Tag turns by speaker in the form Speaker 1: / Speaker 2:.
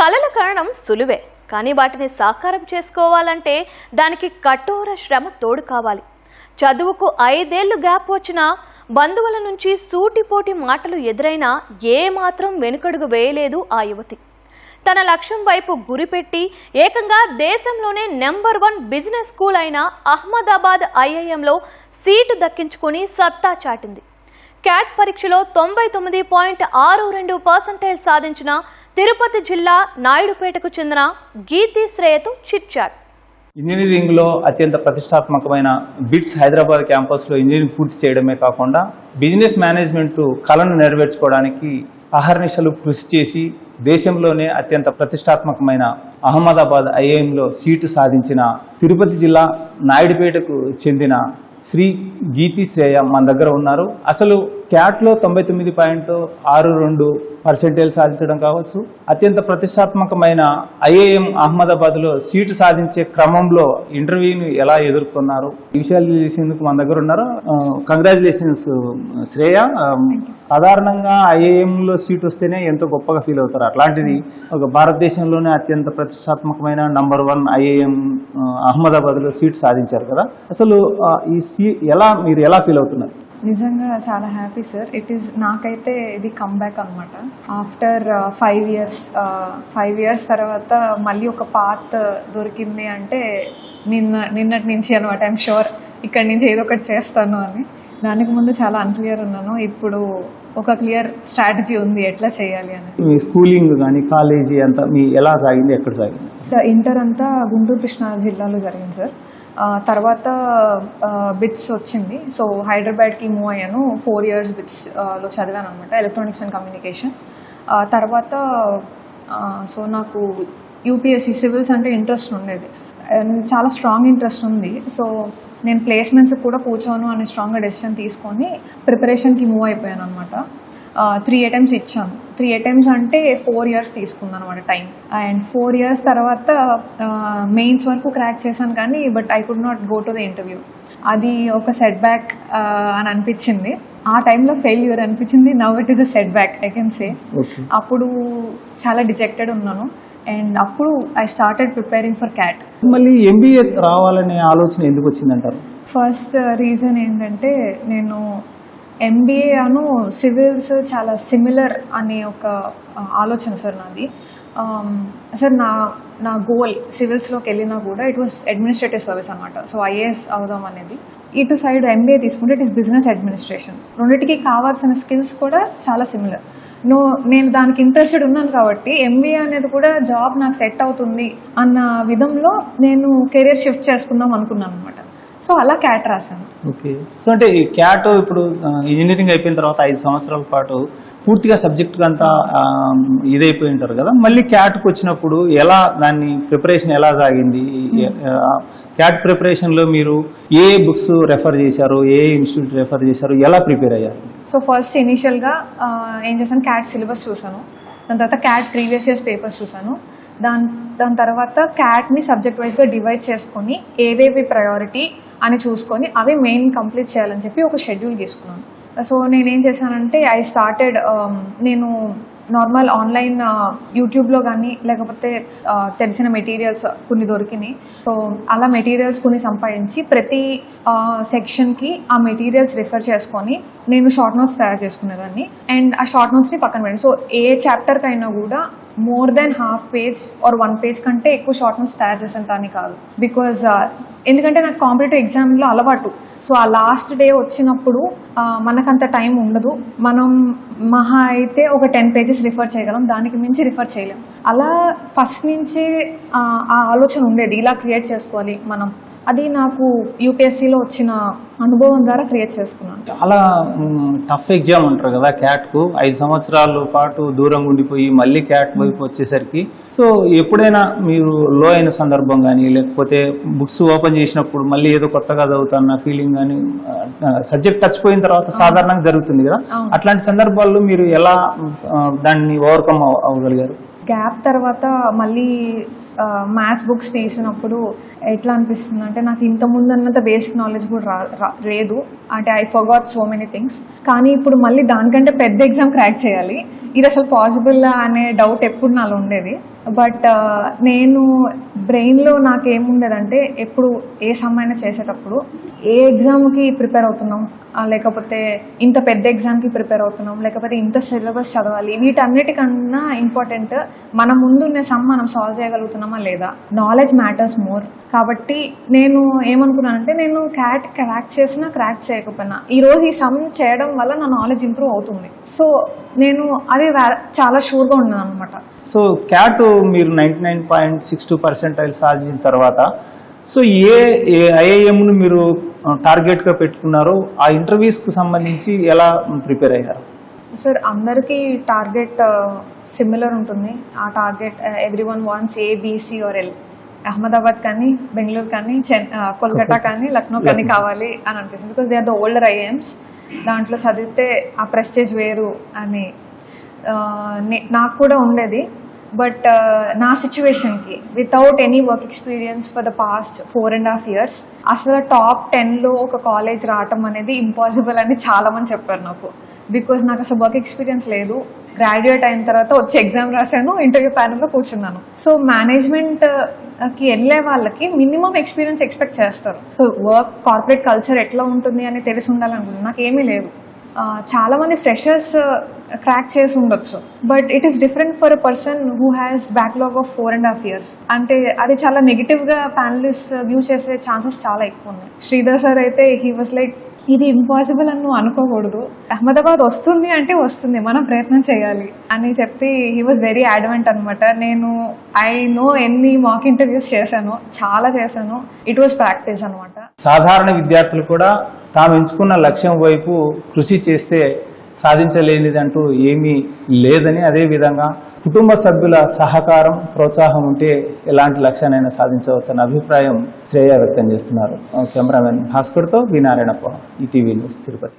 Speaker 1: కలలు కనడం సులువే, కానీ వాటిని సాకారం చేసుకోవాలంటే దానికి కఠోర శ్రమ తోడు కావాలి. చదువుకు 5 ఏళ్లు గ్యాప్ వచ్చినా, బంధువుల నుంచి సూటిపోటి మాటలు ఎదురైనా ఏమాత్రం వెనుకడుగు వేయలేదు ఆ యువతి. తన లక్ష్యం వైపు గురిపెట్టి ఏకంగా దేశంలోనే నెంబర్ 1 బిజినెస్ స్కూల్ అయిన అహ్మదాబాద్ ఐఐఎంలో సీటు దక్కించుకొని సత్తా చాటింది. క్యాట్ పరీక్షలో 99.62% సాధించిన తిరుపతి జిల్లా నాయుడుపేటకు చెందిన గీతి శ్రేయతో చిట్చాట్.
Speaker 2: ఇంజనీరింగ్ లో అత్యంత ప్రతిష్టాత్మకమైన బిట్స్ హైదరాబాద్ క్యాంపస్ లో ఇంజనీరింగ్ పూర్తి చేయడమే కాకుండా బిజినెస్ మేనేజ్మెంట్ కళను నెరవేర్చుకోవడానికి అహర్నిశలు కృషి చేసి దేశంలోనే అత్యంత ప్రతిష్టాత్మకమైన అహ్మదాబాద్ ఐఐఎంలో సీటు సాధించిన తిరుపతి జిల్లా నాయుడుపేటకు చెందిన శ్రీ గీతి శ్రేయ మన దగ్గర ఉన్నారు. అసలు క్యాట్లో 99.62% సాధించడం కావచ్చు, అత్యంత ప్రతిష్టాత్మకమైన ఐఐఎం అహ్మదాబాద్లో సీటు సాధించే క్రమంలో ఇంటర్వ్యూని ఎలా ఎదుర్కొన్నారు, ఈ విషయాలు చేసేందుకు మన దగ్గర ఉన్నారు. కంగ్రాచులేషన్స్ శ్రేయ. సాధారణంగా ఐఐఎంలో సీట్ వస్తేనే ఎంతో గొప్పగా ఫీల్ అవుతారు. అట్లాంటిది ఒక భారతదేశంలోనే అత్యంత ప్రతిష్టాత్మకమైన నంబర్ 1 ఐఐఎం అహ్మదాబాద్లో సీట్ సాధించారు కదా. అసలు మీరు ఎలా ఫీల్ అవుతున్నారు?
Speaker 3: నిజంగా చాలా హ్యాపీ సార్. నాకైతే ఇది కమ్బ్యాక్ అనమాట. ఆఫ్టర్ 5 ఇయర్స్ తర్వాత మళ్ళీ ఒక పాత్ దొరికింది అంటే నిన్నటి నుంచి అనమాట. ఐఎమ్ షూర్ ఇక్కడి నుంచి ఏదో ఒకటి చేస్తాను అని. దానికి ముందు చాలా అన్క్లియర్ ఉన్నాను. ఇప్పుడు ఒక క్లియర్ స్ట్రాటజీ ఉంది ఎట్లా చేయాలి అని.
Speaker 2: మీ స్కూలింగ్ కానీ కాలేజీ అంతా ఎలా సాగింది, ఎక్కడ సాగింది?
Speaker 3: ఇంటర్ అంతా గుంటూరు కృష్ణా జిల్లాలో జరిగింది సార్. తర్వాత బిట్స్ వచ్చింది. సో హైదరాబాద్కి మూవ్ అయ్యాను. 4 years బిట్స్లో చదివాను అనమాట, ఎలక్ట్రానిక్స్ అండ్ కమ్యూనికేషన్. తర్వాత సో నాకు యూపీఎస్సీ సివిల్స్ అంటే ఇంట్రెస్ట్ ఉండేది, చాలా స్ట్రాంగ్ ఇంట్రెస్ట్ ఉంది. సో నేను ప్లేస్మెంట్స్ కూడా కూర్చోను అని స్ట్రాంగ్గా డెసిషన్ తీసుకొని ప్రిపరేషన్కి మూవ్ అయిపోయాను అనమాట. 3 attempts ఇచ్చాను. 3 attempts అంటే 4 years తీసుకున్నాను అనమాట టైం. అండ్ 4 years తర్వాత మెయిన్స్ వరకు క్రాక్ చేశాను, కానీ but I could not go to the interview. అది ఒక సెట్ బ్యాక్ అని అనిపించింది. ఆ టైంలో ఫెయిల్యూర్ అనిపించింది. Now it is a set back I can say. అప్పుడు చాలా డిజెక్టెడ్ ఉన్నాను. అండ్ అప్పుడు I started preparing for cat.
Speaker 2: మళ్ళీ ఎంబీఏ రావాలనే ఆలోచన ఎందుకు వచ్చిందంటారు?
Speaker 3: ఫస్ట్ రీజన్ ఏంటంటే, నేను ఎంబీఏ అను సివిల్స్ చాలా సిమిలర్ అనే ఒక ఆలోచన సార్ నాది. సార్ నా గోల్ సివిల్స్లోకి వెళ్ళినా కూడా ఇట్ వాస్ అడ్మినిస్ట్రేటివ్ సర్వీస్ అనమాట. సో ఐఏఎస్ అవుదాం అనేది. ఇటు సైడ్ ఎంబీఏ తీసుకుంటే ఇట్ ఈస్ బిజినెస్ అడ్మినిస్ట్రేషన్. రెండింటికి కావాల్సిన స్కిల్స్ కూడా చాలా సిమిలర్. నేను దానికి ఇంట్రెస్టెడ్ ఉన్నాను కాబట్టి ఎంబీఏ అనేది కూడా జాబ్ నాకు సెట్ అవుతుంది అన్న విధంలో నేను కెరీర్ షిఫ్ట్ చేసుకుందాం అనుకున్నాను అనమాట. సో అలా క్యాట్ రాశాను.
Speaker 2: ఓకే. సో అంటే ఈ క్యాట్ ఇప్పుడు ఇంజనీరింగ్ అయిపోయిన తర్వాత 5 సంవత్సరాల పాటు పూర్తిగా సబ్జెక్ట్ అంతా ఇదైపోయి ఉంటారు కదా. మళ్ళీ క్యాట్కి వచ్చినప్పుడు ఎలా దాన్ని ప్రిపరేషన్ ఎలా సాగింది? క్యాట్ ప్రిపరేషన్లో మీరు ఏ బుక్స్ రెఫర్ చేశారు, ఏ ఇన్స్టిట్యూట్ రెఫర్ చేశారు, ఎలా ప్రిపేర్ అయ్యారు?
Speaker 3: సో ఫస్ట్ ఇనీషియల్గా ఏం చేశాను, క్యాట్ సిలబస్ చూసాను. దాని తర్వాత క్యాట్ ప్రీవియస్ ఇయర్స్ పేపర్స్ చూసాను. దాని తర్వాత క్యాట్ని సబ్జెక్ట్ వైజ్గా డివైడ్ చేసుకొని ఏవేవి ప్రయారిటీ అని చూసుకొని అవి మెయిన్ కంప్లీట్ చేయాలని చెప్పి ఒక షెడ్యూల్ తీసుకున్నాను. సో నేనేం చేశానంటే నేను నార్మల్ ఆన్లైన్ యూట్యూబ్లో కానీ లేకపోతే తెలిసిన మెటీరియల్స్ కొన్ని దొరికినాయి. సో అలా మెటీరియల్స్ కొన్ని సంపాదించి ప్రతి సెక్షన్కి ఆ మెటీరియల్స్ రిఫర్ చేసుకొని నేను షార్ట్ నోట్స్ తయారు చేసుకునేదాన్ని. అండ్ ఆ షార్ట్ నోట్స్ని పక్కన పెట్టి, సో ఏ చాప్టర్కైనా కూడా more than half page or 1 page కంటే ఎక్కువ షార్ట్ నోట్స్ తయారు చేసాను కానీ కాదు. బికాజ్ ఎందుకంటే నాకు కాంపిటేటివ్ ఎగ్జామ్లో అలవాటు. సో ఆ లాస్ట్ డే వచ్చినప్పుడు మనకంత టైం ఉండదు. మనం మహా అయితే ఒక 10 pages రిఫర్ చేయగలం, దానికి మించి రిఫర్ చేయలేం. అలా ఫస్ట్ నుంచి ఆ ఆలోచన ఉండేది, ఇలా క్రియేట్ చేసుకోవాలి మనం. అది నాకు యూపీఎస్సీలో వచ్చిన అనుభవం ద్వారా క్రియేట్ చేసుకున్నాను.
Speaker 2: చాలా టఫ్ ఎగ్జామ్ అంటారు కదా క్యాట్కు. 5 సంవత్సరాల పాటు దూరంగా ఉండిపోయి మళ్ళీ క్యాట్ వైపు వచ్చేసరికి సో ఎప్పుడైనా మీరు లో అయిన సందర్భం కానీ, లేకపోతే బుక్స్ ఓపెన్ చేసినప్పుడు మళ్ళీ ఏదో కొత్తగా చదువుతున్న ఫీలింగ్ కానీ, సబ్జెక్ట్ టచ్ పోయిన తర్వాత సాధారణంగా జరుగుతుంది కదా, అట్లాంటి సందర్భాల్లో మీరు ఎలా దాన్ని ఓవర్కమ్ అవ్వగలిగారు?
Speaker 3: గ్యాప్ తర్వాత మళ్ళీ మ్యాథ్స్ బుక్స్ తీసినప్పుడు ఎట్లా అనిపిస్తుంది అంటే నాకు ఇంత ముందు అన్నంత బేసిక్ నాలెడ్జ్ కూడా లేదు. అంటే I forgot so many things. కానీ ఇప్పుడు మళ్ళీ దానికంటే పెద్ద ఎగ్జామ్ క్రాక్ చేయాలి, ఇది అసలు పాసిబుల్ అనే డౌట్ ఎప్పుడు నాలో ఉండేది. బట్ నేను బ్రెయిన్లో నాకేముండేదంటే ఎప్పుడు ఏ సమ్ అయినా చేసేటప్పుడు ఏ ఎగ్జామ్కి ప్రిపేర్ అవుతున్నాం, లేకపోతే ఇంత పెద్ద ఎగ్జామ్కి ప్రిపేర్ అవుతున్నాం, లేకపోతే ఇంత సిలబస్ చదవాలి, వీటన్నిటికన్నా ఇంపార్టెంట్ మన ముందున్న సమ్ మనం సాల్వ్ చేయగలుగుతున్నామా లేదా. Knowledge matters more. కాబట్టి నేను ఏమనుకున్నానంటే నేను క్యాట్ క్రాక్ చేసినా క్రాక్ చేయకపోయినా ఈరోజు ఈ సమ్ చేయడం వల్ల నా నాలెడ్జ్ ఇంప్రూవ్ అవుతుంది. సో నేను అది చాలా షూర్గా ఉన్నాను అనమాట.
Speaker 2: సో క్యాట్ మీరు 99.62% సాధించిన తర్వాత సో ఏ ఐఐఎంను మీరు టార్గెట్గా పెట్టుకున్నారో ఆ ఇంటర్వ్యూస్కి సంబంధించి ఎలా ప్రిపేర్ అయ్యారు?
Speaker 3: సార్ అందరికీ టార్గెట్ సిమిలర్ ఉంటుంది. ఆ target everyone wants ABC or L. Ahmedabad కానీ, బెంగళూరు కానీ, కోల్కతా కానీ, లక్నో కానీ కావాలి అని అనిపిస్తుంది. Because they are the older IIMs. దాంట్లో చదివితే ఆ ప్రెస్టేజ్ వేరు అని నాకు కూడా ఉండేది. బట్ నా సిచ్యువేషన్కి without any work experience for the past 4.5 years అసలు టాప్ 10లో ఒక కాలేజ్ రావటం అనేది ఇంపాసిబుల్ అని చాలామంది చెప్పారు నాకు. బికాజ్ నాకు అసలు వర్క్ ఎక్స్పీరియన్స్ లేదు. గ్రాడ్యుయేట్ అయిన తర్వాత వచ్చి ఎగ్జామ్ రాశాను, ఇంటర్వ్యూ ప్యానల్లో కూర్చున్నాను. సో మేనేజ్మెంట్కి వెళ్ళే వాళ్ళకి మినిమం ఎక్స్పీరియన్స్ ఎక్స్పెక్ట్ చేస్తారు. సో వర్క్ కార్పొరేట్ కల్చర్ ఎట్లా ఉంటుంది అని తెలిసి ఉండాలనుకుంటున్నాను. నాకేమీ లేదు. చాలామంది ఫ్రెషర్స్ క్రాక్ చేసి ఉండొచ్చు, but it is different for a person who has backlog of 4.5 years. అంటే అది చాలా నెగిటివ్గా ప్యానలిస్ట్ వ్యూ చేసే ఛాన్సెస్ చాలా ఎక్కువ ఉన్నాయి. శ్రీధర్ సార్ అయితే హీ వాజ్ లైక్ ఇది ఇంపాసిబుల్ అని నువ్వు అనుకోకూడదు, అహ్మదాబాద్ వస్తుంది అంటే వస్తుంది, మనం ప్రయత్నం చేయాలి అని చెప్పి హీ వాజ్ వెరీ అడ్వెంట్ అనమాట. నేను ఐ నో ఎన్ని మాక్ ఇంటర్వ్యూస్ చేశాను, చాలా చేశాను. ఇట్ వాజ్ ప్రాక్టీస్ అనమాట.
Speaker 2: సాధారణ విద్యార్థులు కూడా తాము ఎంచుకున్న లక్ష్యం వైపు కృషి చేస్తే సాధించలేనిదంటూ ఏమీ లేదని, అదేవిధంగా కుటుంబ సభ్యుల సహకారం ప్రోత్సాహం ఉంటే ఎలాంటి లక్ష్యాన్నైనా సాధించవచ్చన్న అభిప్రాయం శ్రేయ వ్యక్తం చేస్తున్నారు. కెమెరామెన్ భాస్కర్తో వి నారాయణప్ప, ఈటీవీ న్యూస్, తిరుపతి.